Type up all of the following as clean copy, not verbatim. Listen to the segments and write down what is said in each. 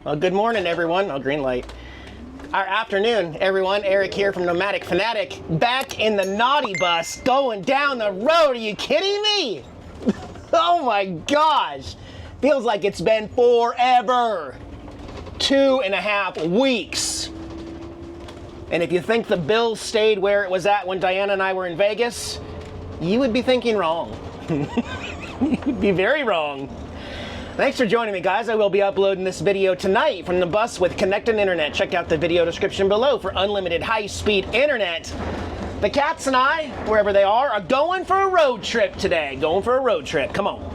Well, good morning, everyone. Oh, green light. Our afternoon, everyone. Eric here from Nomadic Fanatic, back in the NautiBus, going down the road. Are you kidding me? Oh my gosh. Feels like it's been forever. 2.5 weeks. And if you think the bill stayed where it was at when Diana and I were in Vegas, you would be thinking wrong. You would be very wrong. Thanks for joining me, guys. I will be uploading this video tonight from the bus with Connecten internet. Check out the video description below for unlimited high-speed internet. The cats and I, wherever they are going for a road trip today. Going for a road trip. Come on.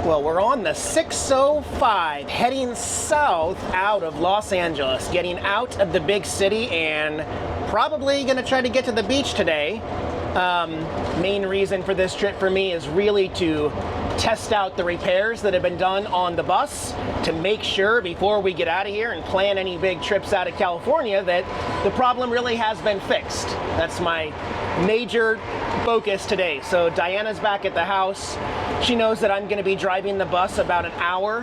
Well, we're on the 605 heading south out of Los Angeles, getting out of the big city and probably gonna try to get to the beach today. Main reason for this trip for me is really to test out the repairs that have been done on the bus to make sure before we get out of here and plan any big trips out of California that the problem really has been fixed. That's my major focus today. So Diana's back at the house. She knows that I'm going to be driving the bus about an hour,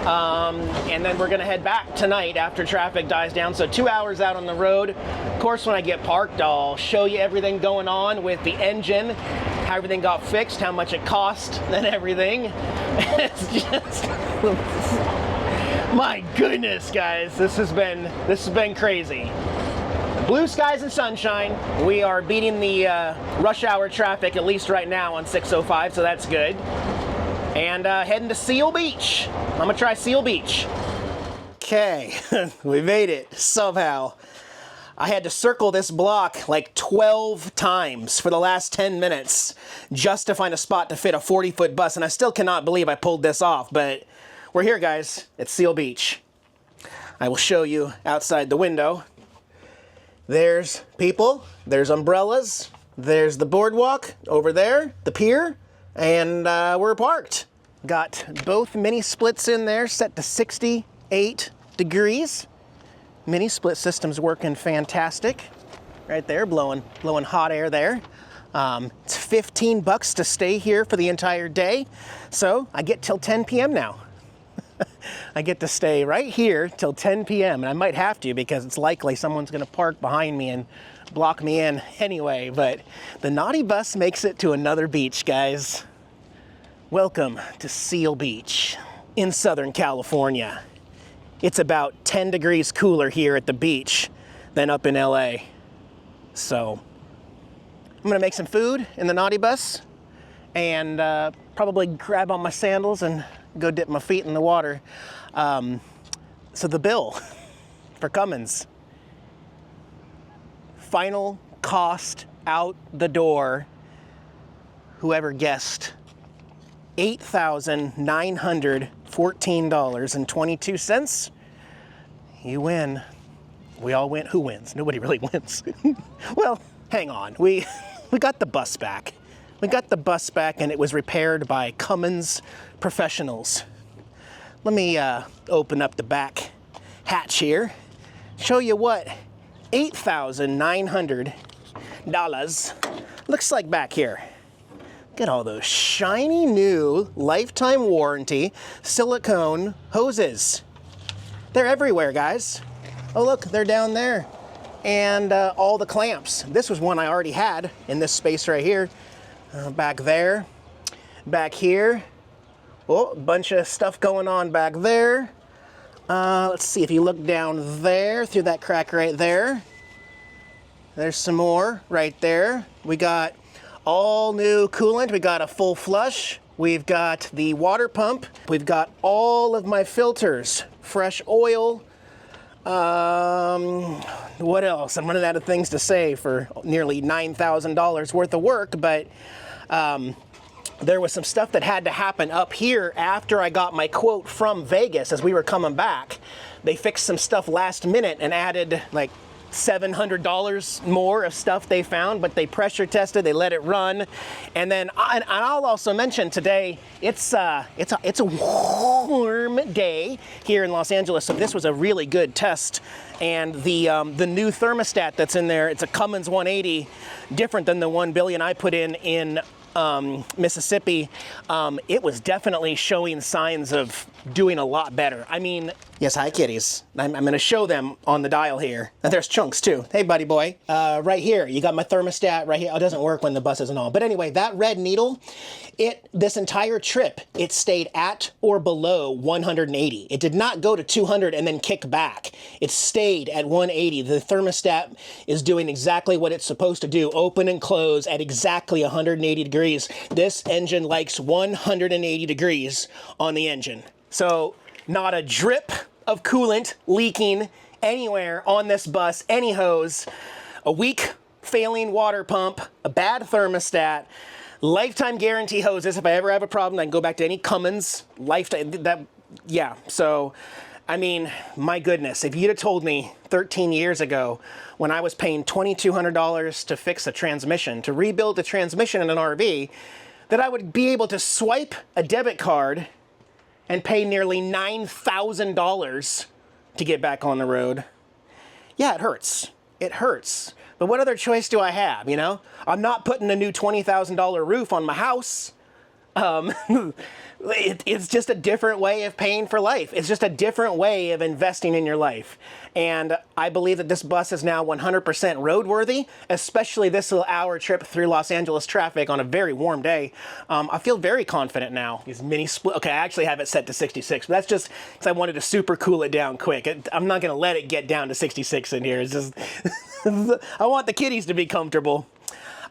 and then we're going to head back tonight after traffic dies down. So 2 hours out on the road. Of course, when I get parked, I'll show you everything going on with the engine, how everything got fixed, how much it cost, and everything. It's just, my goodness, guys, this has been crazy. Blue skies and sunshine. We are beating the rush hour traffic, at least right now, on 605, so that's good. And heading to Seal Beach. I'm gonna try Seal Beach. Okay, we made it somehow. I had to circle this block like 12 times for the last 10 minutes just to find a spot to fit a 40-foot bus, and I still cannot believe I pulled this off, but we're here, guys. It's Seal Beach. I will show you outside the window. There's people, there's umbrellas, there's the boardwalk over there, the pier, and we're parked. Got both mini splits in there set to 68 degrees. Mini split system's working fantastic. Right there, blowing hot air there. It's $15 to stay here for the entire day. So I get till 10 p.m. now. I get to stay right here till 10 p.m. and I might have to because it's likely someone's going to park behind me and block me in anyway. But the NautiBus makes it to another beach, guys. Welcome to Seal Beach in Southern California. It's about 10 degrees cooler here at the beach than up in LA. So I'm going to make some food in the NautiBus and probably grab on my sandals and go dip my feet in the water. So the bill for Cummins, final cost out the door, whoever guessed, $8,914.22. You win. We all win. Who wins? Nobody really wins. Well, hang on. We got the bus back. We got the bus back and it was repaired by Cummins professionals. Let me open up the back hatch here. Show you what $8,900 looks like back here. Look at all those shiny new lifetime warranty silicone hoses. They're everywhere, guys. Oh look, they're down there. And all the clamps. This was one I already had in this space right here. Back there, back here. Oh, a bunch of stuff going on back there. Let's see if you look down there through that crack right there. There's some more right there. We got all new coolant. We got a full flush. We've got the water pump. We've got all of my filters, fresh oil. What else? I'm running out of things to say for nearly $9,000 worth of work, but there was some stuff that had to happen up here after I got my quote from Vegas as we were coming back. They fixed some stuff last minute and added like $700 more of stuff they found, but they pressure tested, they let it run. And then, and I'll also mention today, it's a warm day here in Los Angeles, so this was a really good test. And the new thermostat that's in there, it's a Cummins 180, different than the 1 billion I put in Mississippi. It was definitely showing signs of doing a lot better. I mean, yes, hi kitties. I'm going to show them on the dial here. And there's Chunks too. Hey buddy boy. Right here, you got my thermostat right here. Oh, it doesn't work when the bus isn't on. But anyway, that red needle, this entire trip, it stayed at or below 180. It did not go to 200 and then kick back. It stayed at 180. The thermostat is doing exactly what it's supposed to do. Open and close at exactly 180 degrees. This engine likes 180 degrees on the engine. So not a drip of coolant leaking anywhere on this bus, any hose, a weak failing water pump, a bad thermostat, lifetime guarantee hoses. If I ever have a problem, I can go back to any Cummins lifetime. Yeah, so I mean, my goodness, if you'd have told me 13 years ago when I was paying $2,200 to fix a transmission, to rebuild a transmission in an RV, that I would be able to swipe a debit card and pay nearly $9,000 to get back on the road. Yeah, it hurts. It hurts. But what other choice do I have, you know? I'm not putting a new $20,000 roof on my house. It's just a different way of paying for life. It's just a different way of investing in your life. And I believe that this bus is now 100% roadworthy, especially this little hour trip through Los Angeles traffic on a very warm day. I feel very confident now. These mini split, okay, I actually have it set to 66, but that's just because I wanted to super cool it down quick. I'm not gonna let it get down to 66 in here. It's just, I want the kiddies to be comfortable.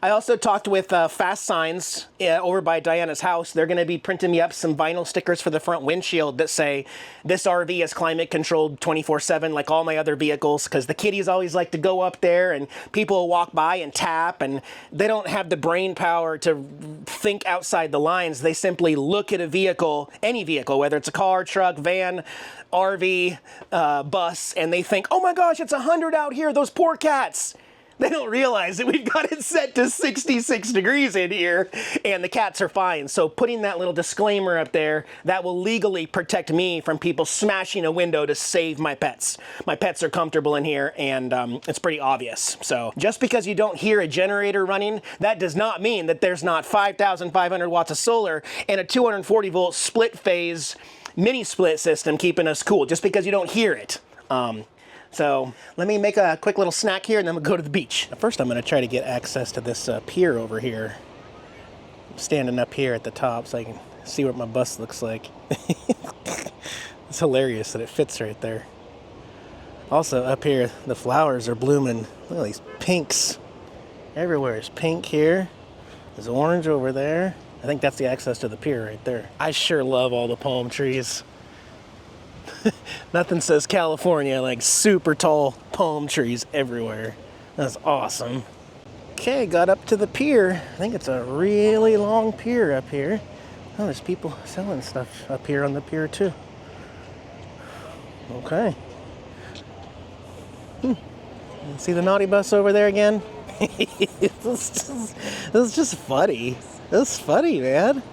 I also talked with Fast Signs over by Diana's house. They're going to be printing me up some vinyl stickers for the front windshield that say, this RV is climate controlled 24/7 like all my other vehicles, because the kiddies always like to go up there and people will walk by and tap, and they don't have the brain power to think outside the lines. They simply look at a vehicle, any vehicle, whether it's a car, truck, van, RV, bus, and they think, oh my gosh, it's 100 out here, those poor cats. They don't realize that we've got it set to 66 degrees in here and the cats are fine. So putting that little disclaimer up there, that will legally protect me from people smashing a window to save my pets. My pets are comfortable in here, and it's pretty obvious. So just because you don't hear a generator running, that does not mean that there's not 5,500 watts of solar and a 240 volt split phase mini split system keeping us cool, just because you don't hear it. So let me make a quick little snack here and then we'll go to the beach. First I'm going to try to get access to this pier over here. I'm standing up here at the top so I can see what my bus looks like. It's hilarious that it fits right there. Also up here the flowers are blooming. Look at these pinks. Everywhere is pink here. There's orange over there. I think that's the access to the pier right there. I sure love all the palm trees. Nothing says California like super tall palm trees everywhere. That's awesome. Okay, got up to the pier. I think it's a really long pier up here. Oh, there's people selling stuff up here on the pier too. Okay. See the NautiBus over there again? This is just funny. This is funny, man.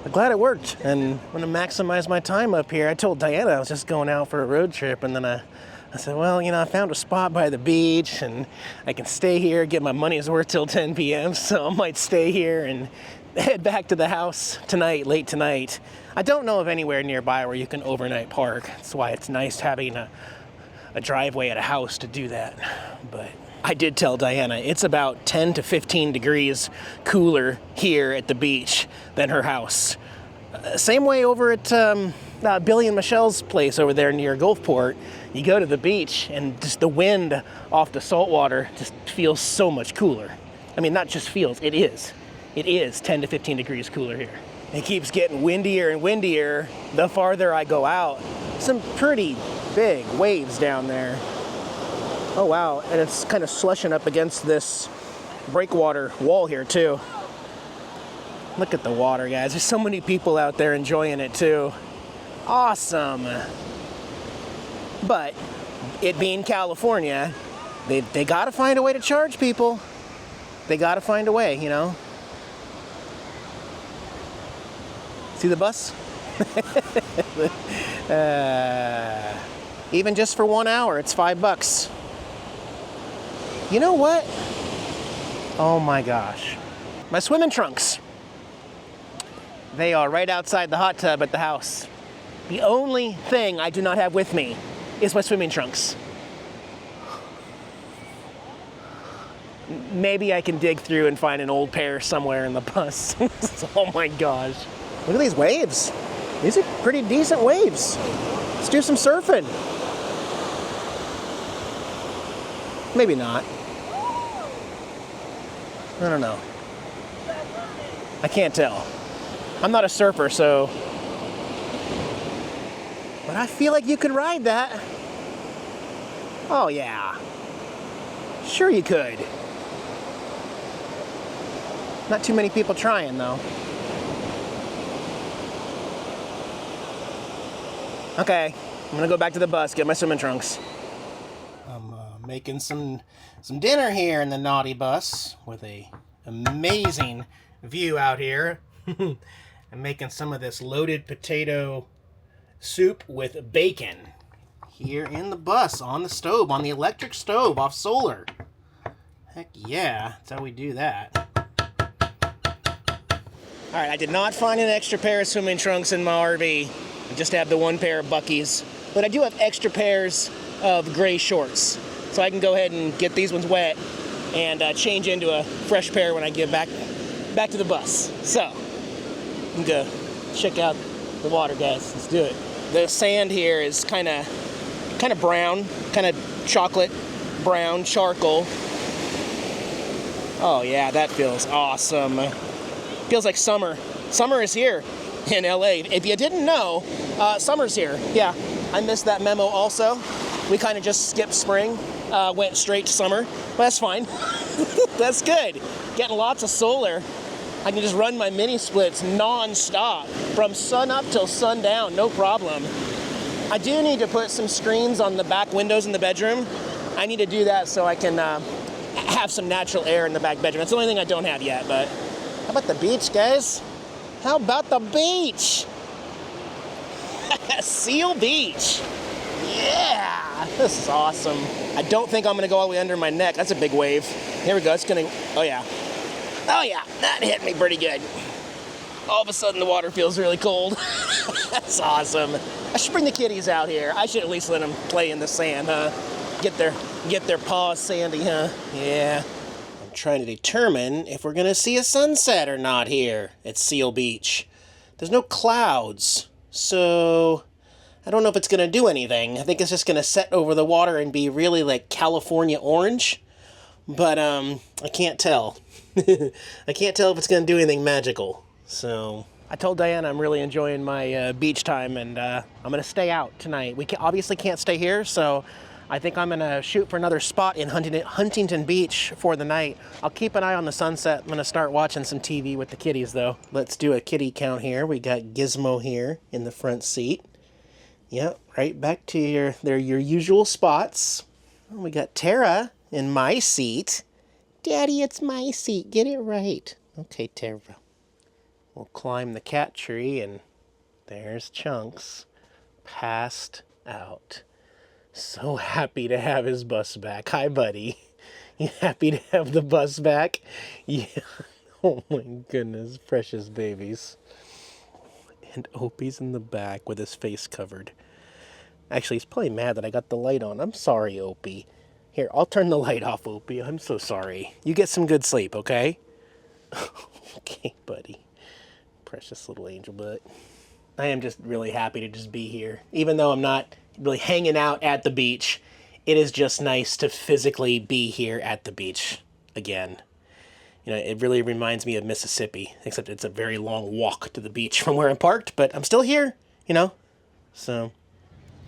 I'm glad it worked, and I'm going to maximize my time up here. I told Diana I was just going out for a road trip, and then I said, well, you know, I found a spot by the beach, and I can stay here, get my money's worth till 10 p.m., so I might stay here and head back to the house tonight, late tonight. I don't know of anywhere nearby where you can overnight park. That's why it's nice having a driveway at a house to do that, but I did tell Diana it's about 10 to 15 degrees cooler here at the beach than her house. Same way over at Billy and Michelle's place over there near Gulfport. You go to the beach and just the wind off the salt water just feels so much cooler. I mean, not just feels, it is. It is 10 to 15 degrees cooler here. It keeps getting windier and windier the farther I go out. Some pretty big waves down there. Oh wow, and it's kind of slushing up against this breakwater wall here too. Look at the water, guys. There's so many people out there enjoying it too. Awesome. But it being California, They gotta find a way to charge people. They gotta find a way, you know. See the bus? Even just for 1 hour, it's $5. You know what? Oh my gosh. My swimming trunks. They are right outside the hot tub at the house. The only thing I do not have with me is my swimming trunks. Maybe I can dig through and find an old pair somewhere in the bus. Oh my gosh. Look at these waves. These are pretty decent waves. Let's do some surfing. Maybe not. I don't know. I can't tell. I'm not a surfer, so... But I feel like you could ride that. Oh yeah. Sure you could. Not too many people trying, though. Okay, I'm gonna go back to the bus, get my swimming trunks. I'm making some dinner here in the NautiBus with a amazing view out here. I'm making some of this loaded potato soup with bacon here in the bus on the stove, on the electric stove off solar. Heck yeah, that's how we do that. All right, I did not find an extra pair of swimming trunks in my RV. I just have the one pair of Buckies, but I do have extra pairs of gray shorts. So I can go ahead and get these ones wet and change into a fresh pair when I get back to the bus. So, I'm gonna check out the water, guys. Let's do it. The sand here is kind of brown, kind of chocolate brown charcoal. Oh yeah, that feels awesome. Feels like summer. Summer is here in LA. If you didn't know, summer's here. Yeah, I missed that memo also. We kind of just skipped spring, went straight to summer. Well, that's fine. That's good. Getting lots of solar. I can just run my mini splits non-stop from sun up till sundown, no problem. I do need to put some screens on the back windows in the bedroom. I need to do that so I can have some natural air in the back bedroom. That's the only thing I don't have yet, but how about the beach, guys? How about the beach? Seal Beach. Yeah, this is awesome. I don't think I'm gonna go all the way under my neck. That's a big wave. Here we go, it's gonna, oh yeah. Oh yeah, that hit me pretty good. All of a sudden the water feels really cold. That's awesome. I should bring the kitties out here. I should at least let them play in the sand, huh? Get their paws sandy, huh? Yeah. I'm trying to determine if we're gonna see a sunset or not here at Seal Beach. There's no clouds, so I don't know if it's gonna do anything. I think it's just gonna set over the water and be really like California orange. But I can't tell. I can't tell if it's going to do anything magical. So I told Diana I'm really enjoying my beach time, and I'm going to stay out tonight. We obviously can't stay here, so I think I'm going to shoot for another spot in Huntington Beach for the night. I'll keep an eye on the sunset. I'm going to start watching some TV with the kitties, though. Let's do a kitty count here. We got Gizmo here in the front seat. Yep, right back to your usual spots. We got Tara in my seat. Daddy, it's my seat. Get it right. Okay, Tara. We'll climb the cat tree, and there's Chunks. Passed out. So happy to have his bus back. Hi, buddy. You happy to have the bus back? Yeah. Oh my goodness, precious babies. And Opie's in the back with his face covered. Actually, he's probably mad that I got the light on. I'm sorry, Opie. Here, I'll turn the light off, Opie. I'm so sorry. You get some good sleep, okay? Okay, buddy. Precious little angel butt. I am just really happy to just be here. Even though I'm not really hanging out at the beach, it is just nice to physically be here at the beach again. You know, it really reminds me of Mississippi, except it's a very long walk to the beach from where I'm parked, but I'm still here, you know? So,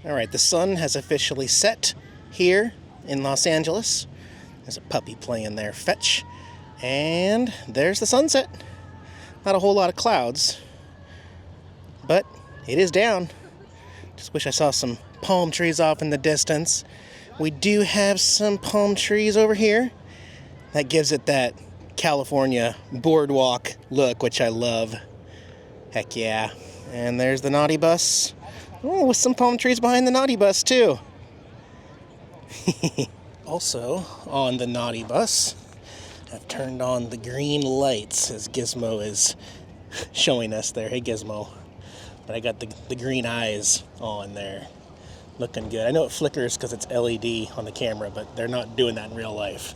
all right, the sun has officially set here in Los Angeles. There's a puppy playing there, fetch. And there's the sunset. Not a whole lot of clouds, but it is down. Just wish I saw some palm trees off in the distance. We do have some palm trees over here. That gives it that California boardwalk look, which I love. Heck yeah. And there's the NautiBus. Oh, with some palm trees behind the NautiBus too. Also, on the NautiBus, I've turned on the green lights as Gizmo is showing us there. Hey Gizmo. But I got the green eyes on there. Looking good. I know it flickers because it's LED on the camera, but they're not doing that in real life.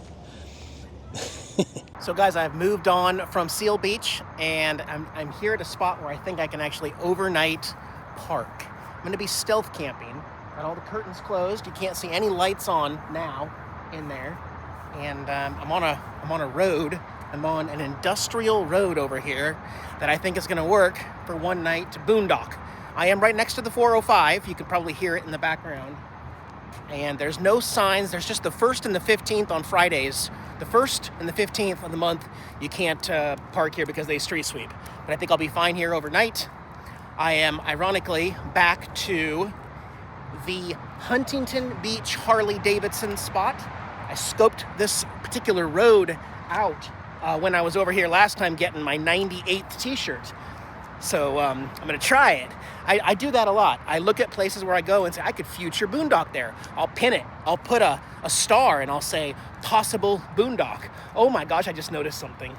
So guys, I've moved on from Seal Beach, and I'm here at a spot where I think I can actually overnight park. I'm going to be stealth camping. Got all the curtains closed. You can't see any lights on now in there. And I'm on a road. I'm on an industrial road over here that I think is going to work for one night to boondock. I am right next to the 405. You can probably hear it in the background. And there's no signs. There's just the 1st and the 15th on Fridays. The 1st and the 15th of the month, you can't park here because they street sweep. But I think I'll be fine here overnight. I am, ironically, back to the Huntington Beach Harley Davidson spot. I scoped this particular road out when I was over here last time getting my 98th t-shirt. So I'm going to try it. I do that a lot. I look at places where I go and say, I could future boondock there. I'll pin it. I'll put a star and I'll say, possible boondock. Oh my gosh, I just noticed something.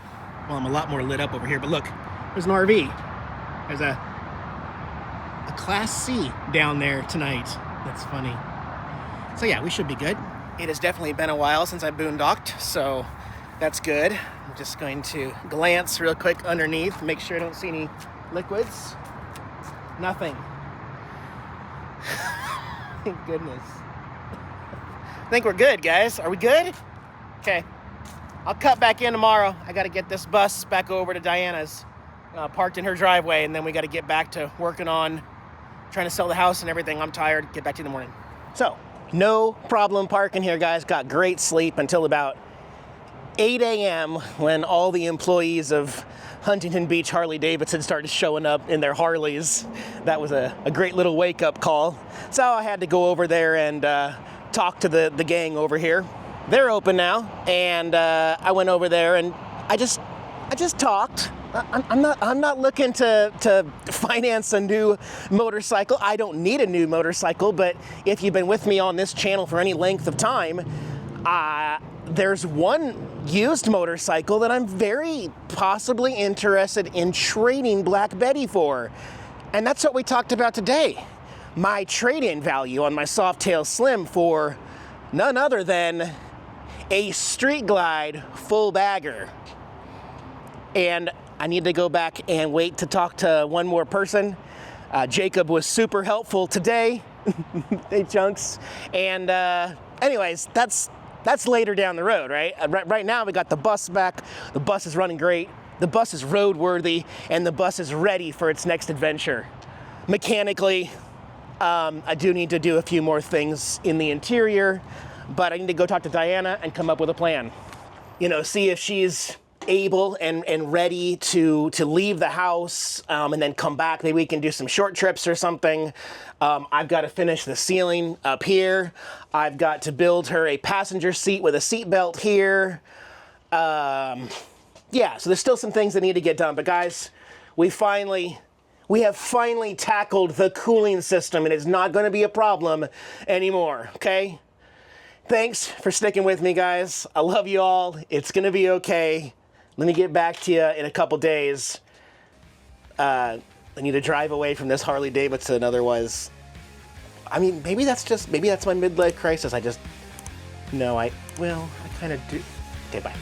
Well, I'm a lot more lit up over here, but look, there's an RV. There's a Class C down there tonight. That's funny. So yeah, we should be good. It has definitely been a while since I boondocked, so that's good. I'm just going to glance real quick underneath, make sure I don't see any liquids. Nothing. Thank goodness. I think we're good, guys. Are we good? Okay. I'll cut back in tomorrow. I got to get this bus back over to Diana's, parked in her driveway, and then we got to get back to working on trying to sell the house and everything. I'm tired. Get back to you in the morning. So, no problem parking here, guys. Got great sleep until about 8 a.m. when all the employees of Huntington Beach Harley Davidson started showing up in their Harleys. That was a great little wake-up call. So I had to go over there and talk to the gang over here. They're open now, and I went over there and I just talked. I'm not looking to finance a new motorcycle. I don't need a new motorcycle, but if you've been with me on this channel for any length of time, there's one used motorcycle that I'm very possibly interested in trading Black Betty for. And that's what we talked about today. My trade-in value on my Softail Slim for none other than a Street Glide full bagger. And I need to go back and wait to talk to one more person. Jacob was super helpful today. Hey, Chunks. And anyways, that's later down the road, right? Right now we got the bus back. The bus is running great. The bus is roadworthy, and the bus is ready for its next adventure. Mechanically, I do need to do a few more things in the interior, but I need to go talk to Diana and come up with a plan. You know, see if she's able and ready to leave the house and then come back. Maybe we can do some short trips or something. I've got to finish the ceiling up here. I've got to build her a passenger seat with a seat belt here. Yeah, so there's still some things that need to get done. But guys, we have finally tackled the cooling system, and it's not going to be a problem anymore, okay? Thanks for sticking with me, guys. I love you all. It's going to be okay. Let me get back to you in a couple days. I need to drive away from this Harley Davidson, otherwise, I mean, maybe that's my midlife crisis. I kind of do. Okay, bye.